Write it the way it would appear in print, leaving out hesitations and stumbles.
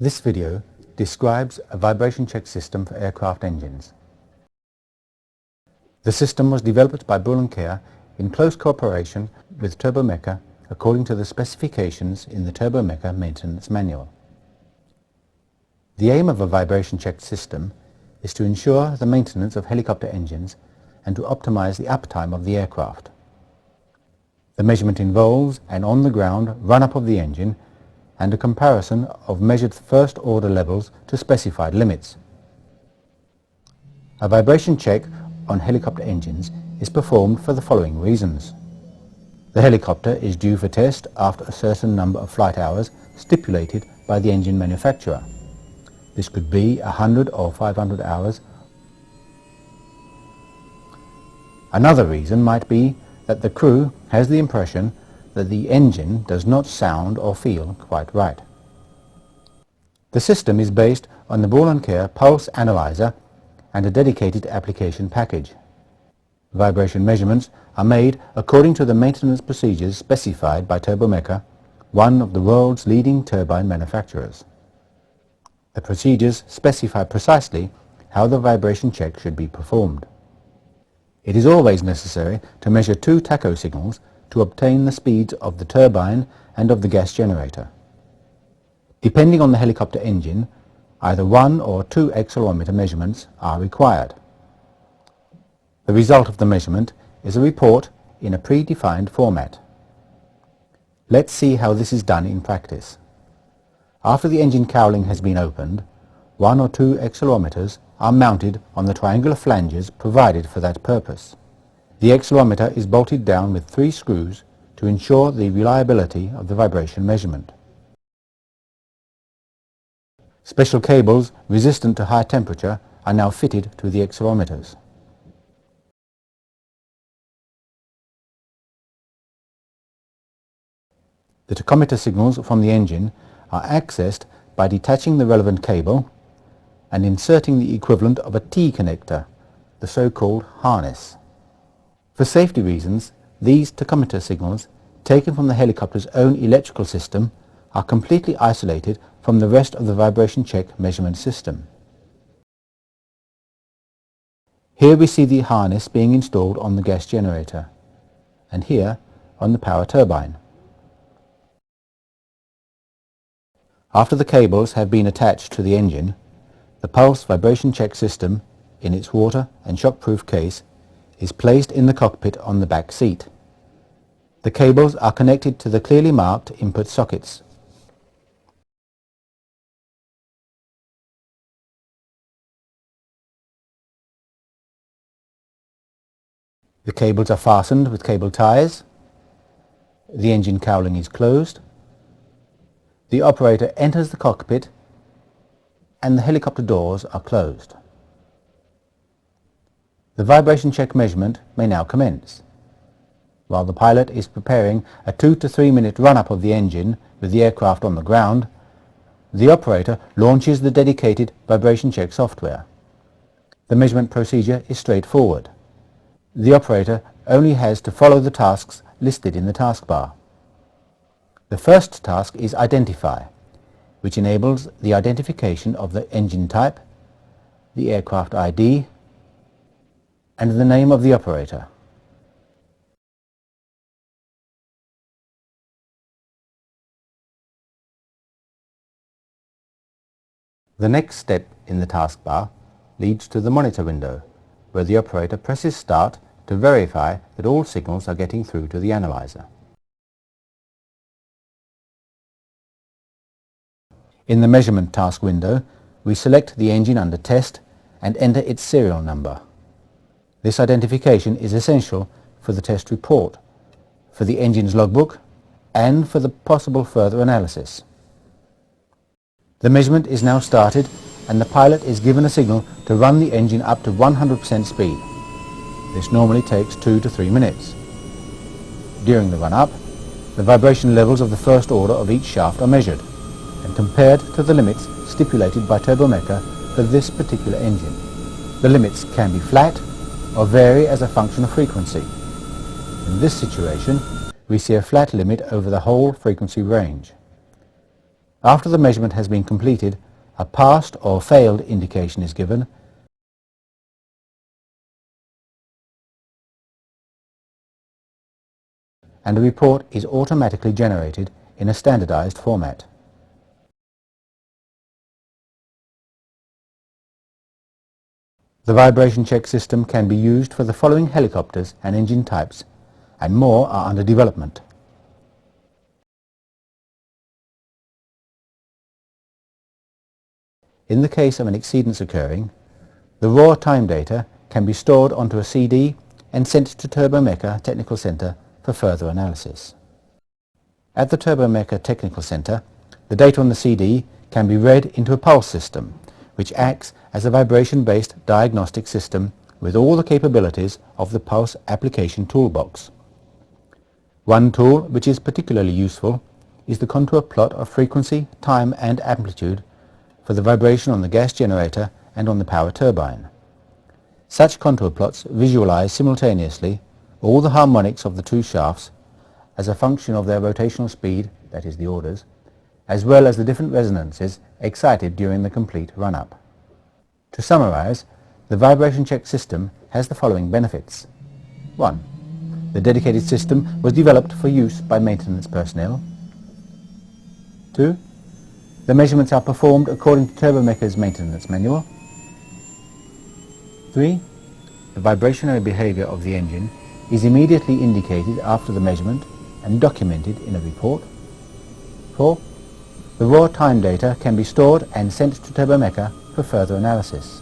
This video describes a vibration check system for aircraft engines. The system was developed by Brüel Kjær in close cooperation with TURBOMECA according to the specifications in the TURBOMECA maintenance manual. The aim of a vibration check system is to ensure the maintenance of helicopter engines and to optimize the uptime of the aircraft. The measurement involves an on-the-ground run-up of the engine and a comparison of measured first-order levels to specified limits. A vibration check on helicopter engines is performed for the following reasons. The helicopter is due for test after a certain number of flight hours stipulated by the engine manufacturer. This could be 100 or 500 hours. Another reason might be that the crew has the impression that the engine does not sound or feel quite right. The system is based on the Brüel Kjær pulse analyzer and a dedicated application package. Vibration measurements are made according to the maintenance procedures specified by TURBOMECA, one of the world's leading turbine manufacturers. The procedures specify precisely how the vibration check should be performed. It is always necessary to measure two tacho signals to obtain the speeds of the turbine and of the gas generator. Depending on the helicopter engine, either one or two accelerometer measurements are required. The result of the measurement is a report in a predefined format. Let's see how this is done in practice. After the engine cowling has been opened, one or two accelerometers are mounted on the triangular flanges provided for that purpose. The accelerometer is bolted down with 3 screws to ensure the reliability of the vibration measurement. Special cables resistant to high temperature are now fitted to the accelerometers. The tachometer signals from the engine are accessed by detaching the relevant cable and inserting the equivalent of a T connector, the so-called harness. For safety reasons, these tachometer signals, taken from the helicopter's own electrical system, are completely isolated from the rest of the vibration check measurement system. Here we see the harness being installed on the gas generator, and here on the power turbine. After the cables have been attached to the engine, the pulse vibration check system, in its water and shockproof case, is placed in the cockpit on the back seat. The cables are connected to the clearly marked input sockets. The cables are fastened with cable ties. The engine cowling is closed. The operator enters the cockpit and the helicopter doors are closed. The vibration check measurement may now commence. While the pilot is preparing a 2 to 3 minute run-up of the engine with the aircraft on the ground, the operator launches the dedicated vibration check software. The measurement procedure is straightforward. The operator only has to follow the tasks listed in the taskbar. The first task is Identify, which enables the identification of the engine type, the aircraft ID, and the name of the operator. The next step in the taskbar leads to the monitor window, where the operator presses Start to verify that all signals are getting through to the analyzer. In the measurement task window, we select the engine under test and enter its serial number. This identification is essential for the test report, for the engine's logbook, and for the possible further analysis. The measurement is now started and the pilot is given a signal to run the engine up to 100% speed. This normally takes 2 to 3 minutes. During the run-up, the vibration levels of the first order of each shaft are measured and compared to the limits stipulated by TURBOMECA for this particular engine. The limits can be flat or vary as a function of frequency. In this situation, we see a flat limit over the whole frequency range. After the measurement has been completed, a passed or failed indication is given, and a report is automatically generated in a standardized format. The vibration check system can be used for the following helicopters and engine types, and more are under development. In the case of an exceedance occurring, the raw time data can be stored onto a CD and sent to TURBOMECA Technical Center for further analysis. At the TURBOMECA Technical Center, the data on the CD can be read into a pulse system, which acts as a vibration-based diagnostic system with all the capabilities of the pulse application toolbox. One tool which is particularly useful is the contour plot of frequency, time and amplitude for the vibration on the gas generator and on the power turbine. Such contour plots visualize simultaneously all the harmonics of the two shafts as a function of their rotational speed, that is the orders, as well as the different resonances excited during the complete run-up. To summarize, the vibration check system has the following benefits. 1. The dedicated system was developed for use by maintenance personnel. 2. The measurements are performed according to TURBOMECA's maintenance manual. 3. The vibrationary behavior of the engine is immediately indicated after the measurement and documented in a report. 4. The raw time data can be stored and sent to TURBOMECA for further analysis.